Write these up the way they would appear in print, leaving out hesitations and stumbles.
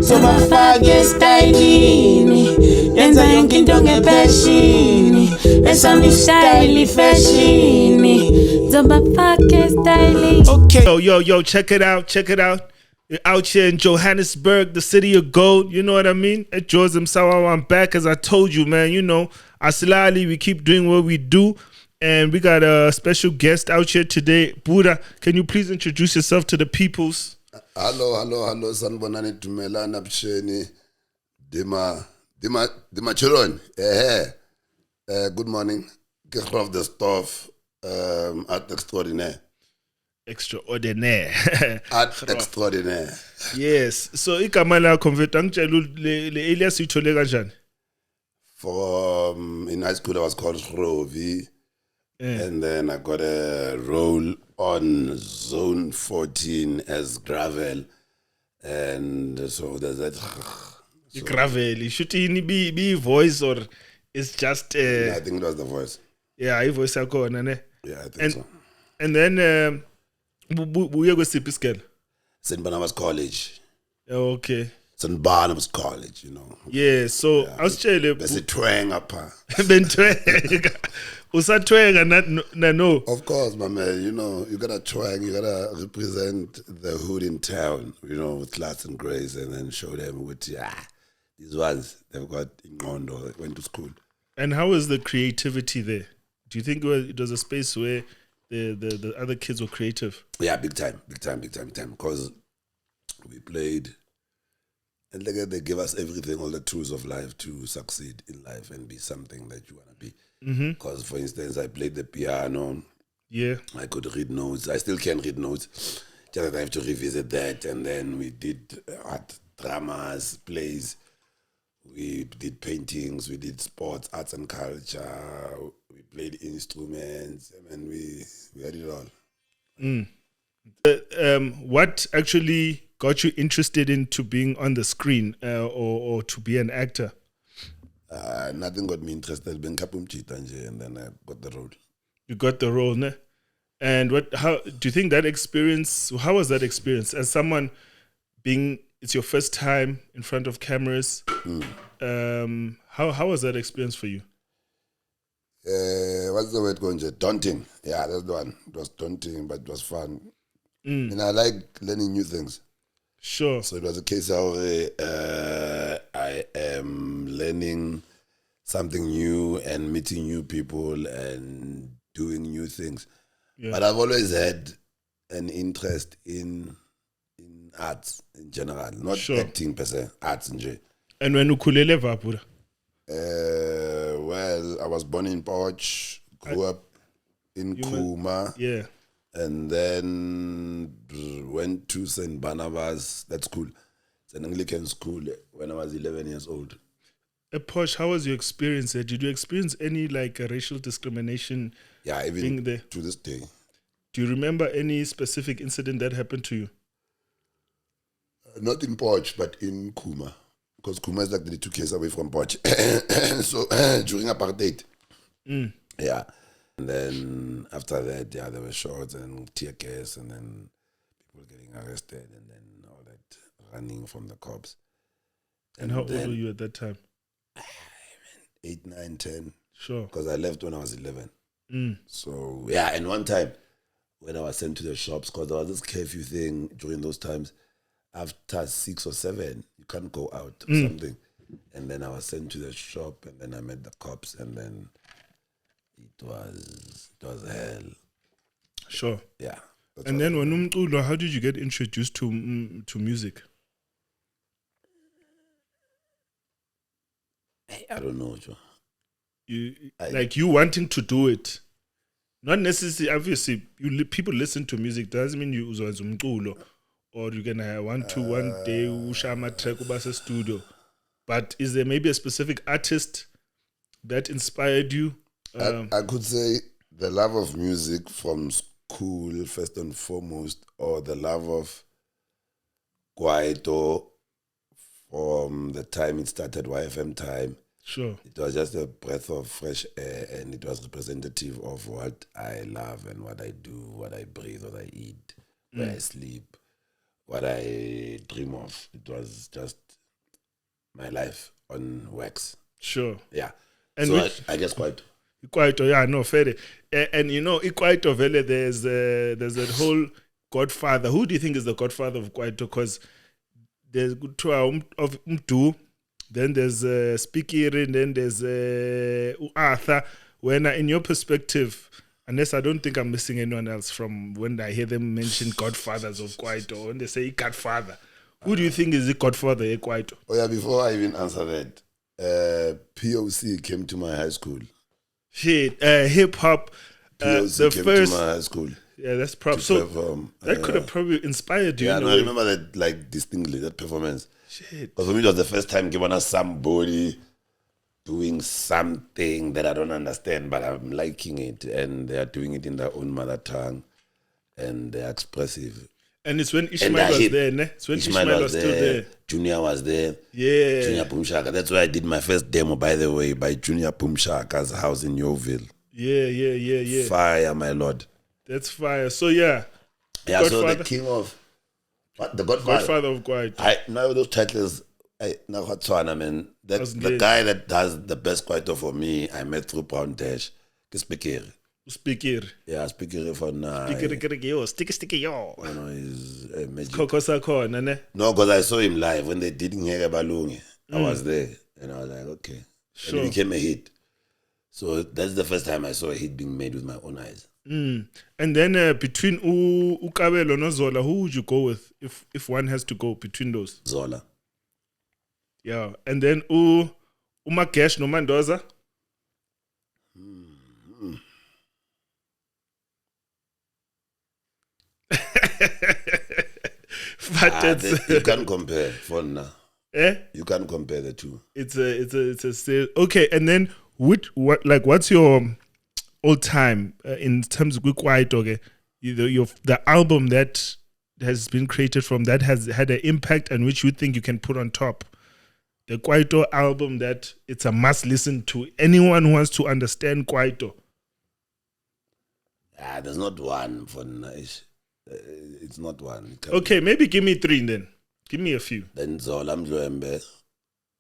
Zobafake stylini, yenza yonke into ngepashini, esami style fashini, zobafake stylini. Okay, yo, check it out. You're out here in Johannesburg, the city of gold. You know what I mean? At George Msawa, I'm back. As I told you, man, you know, Asilali, we keep doing what we do. And we got a special guest out here today. Buddha, can you please introduce yourself to the peoples? Hello, sanibonani Dumelana Bsheni, Dima Chiron. Good morning. GROFF the STOFF, art extraordinaire. Art extraordinaire. Yes. So igama lakho mfethu angitshela le alias uyithole kanjani? In high school I was called Rovi. And then I got a role on Zone 14 as Gravel. And so there's that. Gravel. Should it be voice or it's just I think it was the voice. Yeah, I voice yakho ne. Yeah, I think so. And then buye kwesiphi isikele? St. Barnabas College. Okay. St. Barnabas College, you know. Yeah, so awusitshele bese twang apha. Bentwenga. Usatwenga no. Of course, my man, you know, you gotta twang, you gotta represent the hood in town, you know, with class and grace, and then show them with these ones, they've got ingqondo, they went to school. And how was the creativity there? Do you think it was a space where the other kids were creative? Yeah, big time. Because we played, and they gave us everything, all the tools of life to succeed in life and be something that you want to be. Because, for instance, I played the piano. Yeah. I could read notes. I still can read notes. Just that I have to revisit that. And then we did art, dramas, plays. We did paintings. We did sports, arts and culture. We played instruments. And we had it all. What actually got you interested into being on the screen or to be an actor? Nothing got me interested. And then I got the role. You got the role, ne? And how do you think that experience? How was that experience as someone it's your first time in front of cameras? How was that experience for you? What's the word going? Daunting. Yeah, that's the one. It was daunting, but it was fun. And I like learning new things. Sure. So it was a case of I am learning something new and meeting new people and doing new things. Yeah. But I've always had an interest in arts in general, not acting per se, arts in general. And when you ukhulele vapura? Well, I was born in Poch, grew up in Kuma. Yeah. And then went to St. Barnabas, that school. It's an Anglican school when I was 11 years old. Posh, how was your experience there? Did you experience any racial discrimination? Yeah, even there? To this day. Do you remember any specific incident that happened to you? Not in Poch, but in Kuma. Because Kuma is like the 2 k's away from Poch. So during apartheid. Yeah. And then after that, there were shots and tear gas and then people getting arrested and then all that running from the cops. And how old were you at that time? 8, 9, 10. Sure. Because I left when I was 11. So, yeah, and one time when I was sent to the shops, because there was this curfew thing during those times, after 6 or 7, you can't go out or something. And then I was sent to the shop and then I met the cops and then it was hell. Sure. Yeah. And then when how did you get introduced to music? I don't know, Joe. You wanting to do it. Not necessarily, obviously, people listen to music. Doesn't mean you uzwenza umculo or you're gonna want to one day ushama track ubase studio. But is there maybe a specific artist that inspired you? I could say the love of music from school, first and foremost, or the love of Kwaito from the time it started, YFM time. Sure. It was just a breath of fresh air and it was representative of what I love and what I do, what I breathe, what I eat, where I sleep, what I dream of. It was just my life on wax. Sure. Yeah. And so which, I guess Kwaito. Kwaito, yeah, no, fair. And you know, Kwaito Vele, there's that whole Godfather. Who do you think is the Godfather of Kwaito? Because there's Gutwa of Mtu, then there's Spikiri, and then there's Arthur. When in your perspective, unless I don't think I'm missing anyone else from when I hear them mention Godfathers of Kwaito, when they say Godfather, who do you think is the Godfather of Kwaito? Oh yeah, before I even answer that, POC came to my high school. Shit, hip hop. POC The came first, to my high school. yeah, that's proper. So that could have probably inspired you. Yeah, in a no, I way. remember that like distinctly, that performance. Shit. Because for me, it was the first time given us somebody doing something that I don't understand, but I'm liking it, and they are doing it in their own mother tongue, and they're expressive. And it's when Ishmael was there, ne? It's when Ishmael was still there. Junior was there. Yeah. Junior Boomshaka. That's why I did my first demo, by the way, by Junior Boomshaka's house in Yeoville. Yeah. Fire, my lord. That's fire. So yeah. Yeah, Godfather. so the king of what? The Godfather. Godfather of Kwaito. I now those titles. Now what's one? I mean, the guy that does the best Kwaito for me, I met through Brown Dash. Spikiri. Spikiri. Yeah, Spikiri for now. Sticky yo. You know, he's a magic. Kokosa khona, ne? No, because I saw him live when they did Ngeke Balungi. I was there, and I was like, okay. Sure. And it became a hit. So that's the first time I saw a hit being made with my own eyes. And then between Ukabelo and Zola, who would you go with if one has to go between those? Zola. Yeah. And then Umagesh no Mandoza? But you can't compare for now. Eh? You can't compare the two. It's a still okay. And then what's your all time in terms of Kwaito? Okay, the album that has been created from that has had an impact and which you think you can put on top. The Kwaito album that it's a must listen to anyone who wants to understand Kwaito. There's not one for nice. It's not one. Okay, maybe give me three then. Give me a few. Then Zola Mdloembe,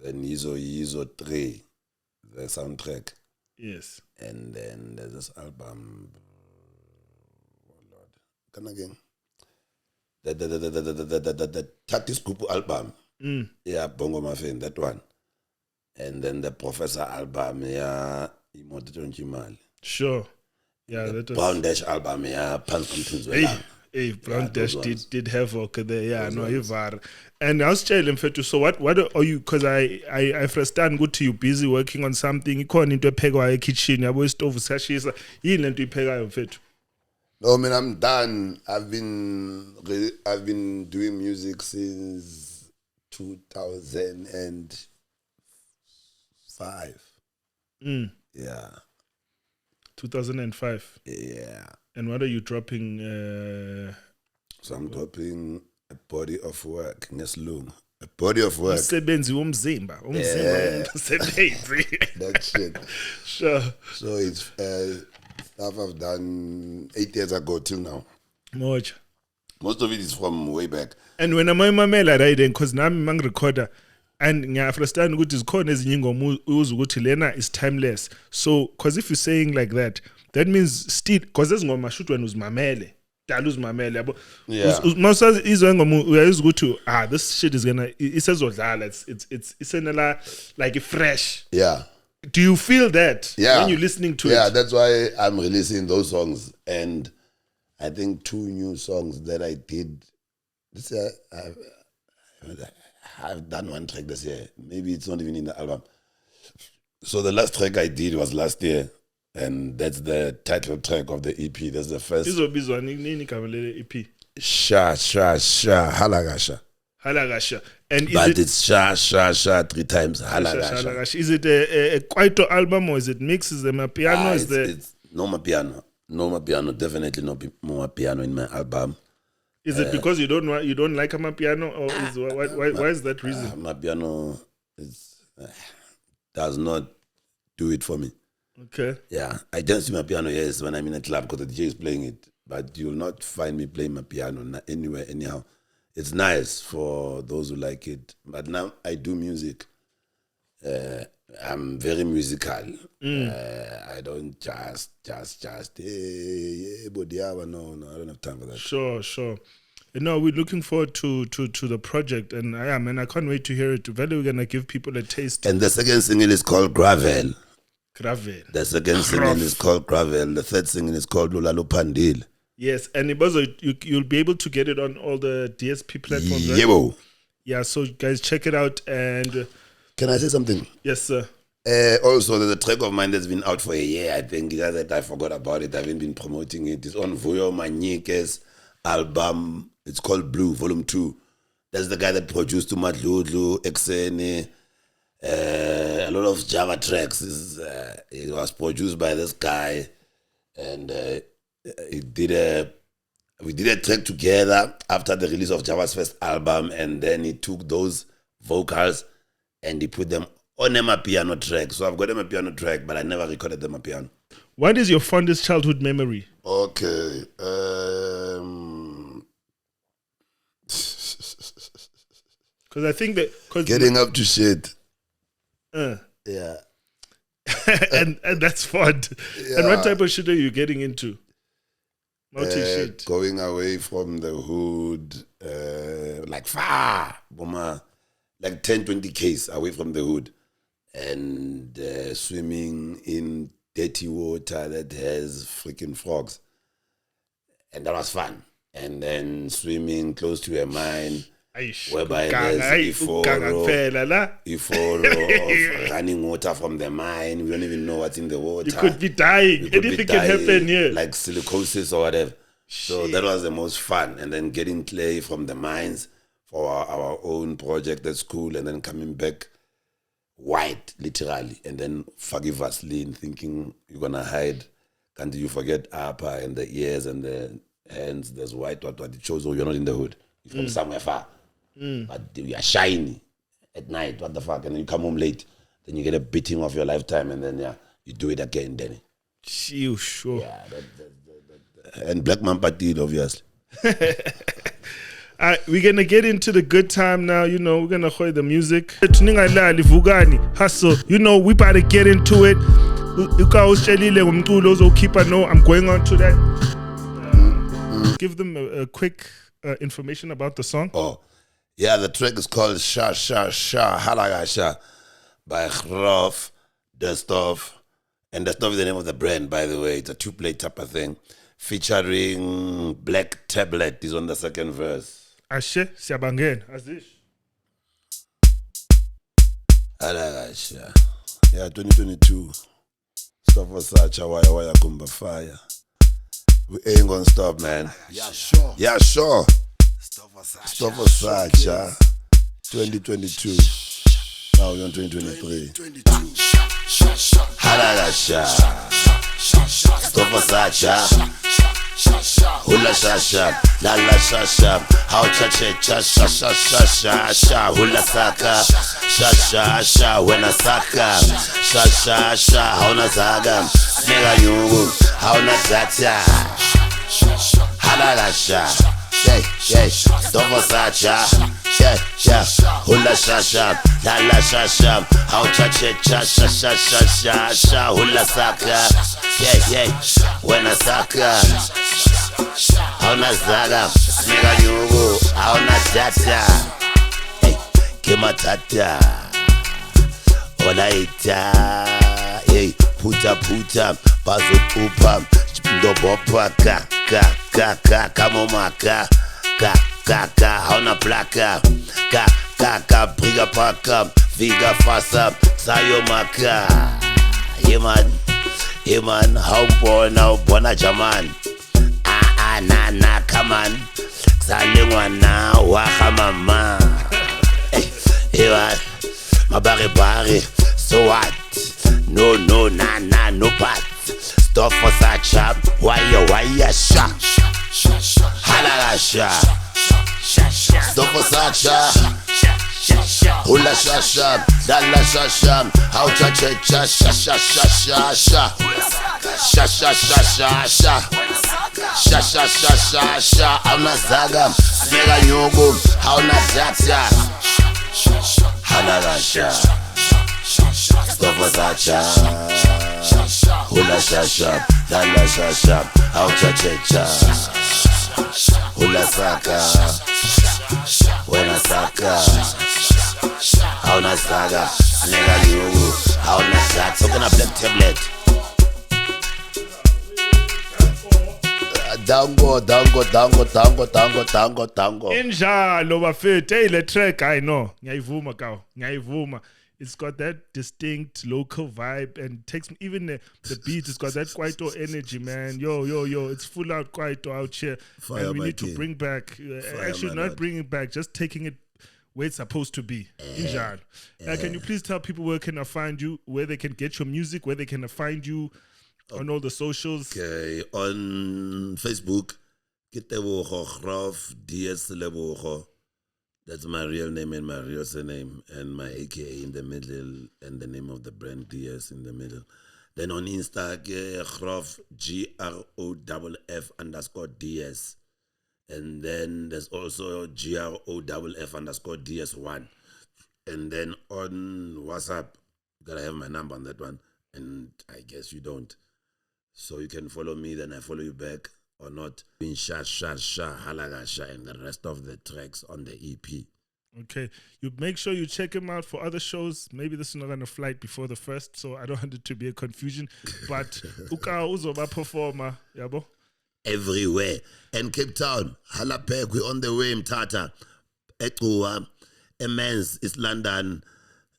then Yizo 3, the soundtrack. Yes. And then there's this album. Oh Lord, come again. The Tatis Kupu album. Yeah, Bongo Muffin, that one. And then the Professor album, yeah, Imoto Nchimali. Sure. Yeah, that was Brown Dash album, yeah, Pants. Hey, Brown Dash did havoc there. Yeah, no, you var. And I was telling Fetu, so what are you? Because I first stand good to you busy working on something. You can't into a pega kitchen. I was stove sashes. You need to pega Fetu. No, man, I'm done. I've been doing music since 2005. Yeah. 2005. Yeah. And what are you dropping? So I'm dropping a body of work. Ngesilungu. A body of work. Umsebenzi womzimba. That shit. Sure. So it's stuff I've done 8 years ago till now. Much. Most of it is from way back. And when I'm mamela right then, because now I'm a recorder, and ngiyafrustana ukuthi zikhona ezinye ingoma uzukuthi lena is timeless. So because if you're saying like that means still because ezingoma shoot when uzimamele dala uzimamele yabo mawusazi izwe ngoma uyayiza ukuthi this shit is gonna isezodlala it's enela like fresh. Yeah. Do you feel that when you're listening to it? Yeah, that's why I'm releasing those songs. And I think 2 new songs that I did this year. I've done 1 track this year. Maybe it's not even in the album. So the last track I did was last year. And that's the title track of the EP. That's the first. Izobizwa nini igama lele EP? Sha, Halakasha. Halakasha. And it's Sha 3 times Halakasha. Is it a Kwaito album or is it mixes? Is it piano? It's no piano. No piano. Definitely no more piano in my album. Is it because you don't like my piano, or why is that reason? My piano does not do it for me. Okay. Yeah, I dance to my piano, yes, when I'm in a club because the DJ is playing it. But you'll not find me playing my piano anywhere, anyhow. it's nice for those who like it. But now I do music. I'm very musical. I don't just, hey, Bodiawa. No, I don't have time for that. Sure. No, we're looking forward to the project, and I can't wait to hear it. We're gonna give people a taste. And the second single is called Gravel. The second single is called Gravel. The third single is called Lulalo Pandil. Yes, and you'll be able to get it on all the DSP platforms, right? Yebo. Yeah, so guys, check it out. And can I say something? Yes, sir. Also, there's a track of mine that's been out for a year. I think I forgot about it. I haven't been promoting it. It's on Vuyo Manyike's album. It's called Blue, Volume 2. That's the guy that produced Tumadludlu, Exene, a lot of Java tracks. It was produced by this guy, and we did a track together after the release of Java's first album, and then he took those vocals and he put them on a piano track. So I've got them a piano track, but I never recorded them a piano. What is your fondest childhood memory? Okay. Because I think that getting up to shit. Yeah. and that's fun. Yeah. And what type of shit are you getting into? Shit. Going away from the hood, like far, like 10, 20 Ks away from the hood, and swimming in dirty water that has freaking frogs. And that was fun. And then swimming close to a mine, whereby there's iforo of running water from the mine. We don't even know what's in the water. You could be dying. Anything can happen here. Like silicosis or whatever. So that was the most fun. And then getting clay from the mines for our own project at school, and then coming back white, literally, and then forgive Vaseline, thinking you're going to hide. Can't you forget upper and the ears and the hands? There's white, what it shows you're not in the hood. You're from somewhere far. But you are shiny at night, what the fuck? And then you come home late, then you get a beating of your lifetime, and then you do it again, Danny. You sure? Yeah, and Black Man Patil, obviously. We're gonna get into the good time now. You know, we're gonna hear the music. Hustle. You know, we better get into it. I'm going on to that. Give them a quick information about the song. Oh, yeah, the track is called Sha Sha Sha Halakasha by GROFF, the STOFF, and the STOFF is the name of the brand, by the way. It's a 2-play type of thing, featuring Black Tablet. Is on the second verse. Ashe siyabangen azish. Halakasha. Yeah, 2022. Stop for such a wire kumba fire. We ain't gonna stop, man. Yeah, sure. Yeah, sure. Stop for such 2022. Now we're on 2023. Halakasha. Stop for such hula shasha, lala shasha, how chache chasha shasha sha, hula saka, shasha sha, when I saka, shasha sha, how na zaga, nega yungu, how na zata, halakasha, yeah, stova sacha, yeah, hula shasha, lala shasha, how chache chasha shasha sha, hula saka, yeah, when I saka. Hauna zaga, nega yugu, hauna data. Hey, kema tata, olaita. Hey, puta, bazo pupa, ndo bopa, ka, kamomaka, ka, hauna plaka, ka, briga paka, viga fasa, sayo maka. Yeah man, how born now, bona jaman. Na come on, salingwana waha mama. Hey, my bari, so what? No, no but. Stop for such up, why sha? Halakasha. Stop for such up. Hula shasha, lala shasha, how cha sha. Sha sha sha sha sha. Hauna zaga. Snega nyugu. Hauna zatsya. Halakasha. Stoff. Hula shasha. Dala shasha. Aucha checha. Hula saka. Wena saka. Hauna saga. Snega nyugu. Hauna zatsya. So gonna black tablet. Dango. Injalo bafethu. Hey, le track I know. Ngiyayivuma kawo. Ngiyayivuma. It's got that distinct local vibe and takes me, even the beat, it's got that Kwaito energy, man. Yo, it's full out Kwaito out here. Fire, and we my need king. to bring back, actually not bringing it back, just taking it where it's supposed to be. Injalo. Can you please tell people where can I find you, where they can get your music, where they can find you on all the socials? Okay, on Facebook, GROFF DS Lebogo. That's my real name and my real surname, and my AKA in the middle, and the name of the brand DS in the middle. Then on Insta, GROFF GROFF_DS. And then there's also GROFF_DS1. And then on WhatsApp, you gotta have my number on that one. And I guess you don't. So you can follow me, then I follow you back. Or not, in Halakasha, and the rest of the tracks on the EP. Okay, you make sure you check him out for other shows. Maybe this is not gonna flight before the first, so I don't want it to be a confusion. But uka uzoba performer, yabo. Everywhere. And Cape Town, Halapeg, we're on the way, Mtata. Etua, Emens, is London,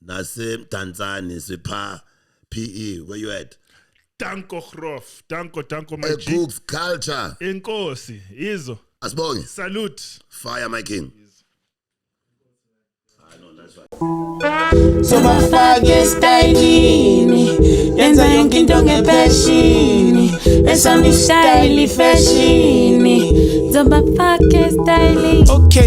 Nasim, Tanzania, Sipa, PE, where you at? Danko GROFF, danko my G. Cooks culture. Inkosi, izo. Asbongi. Salute. Fire, my king. So bafake stylini, yenza yonke into ngepashini, esami style fashioni. So bafake styling.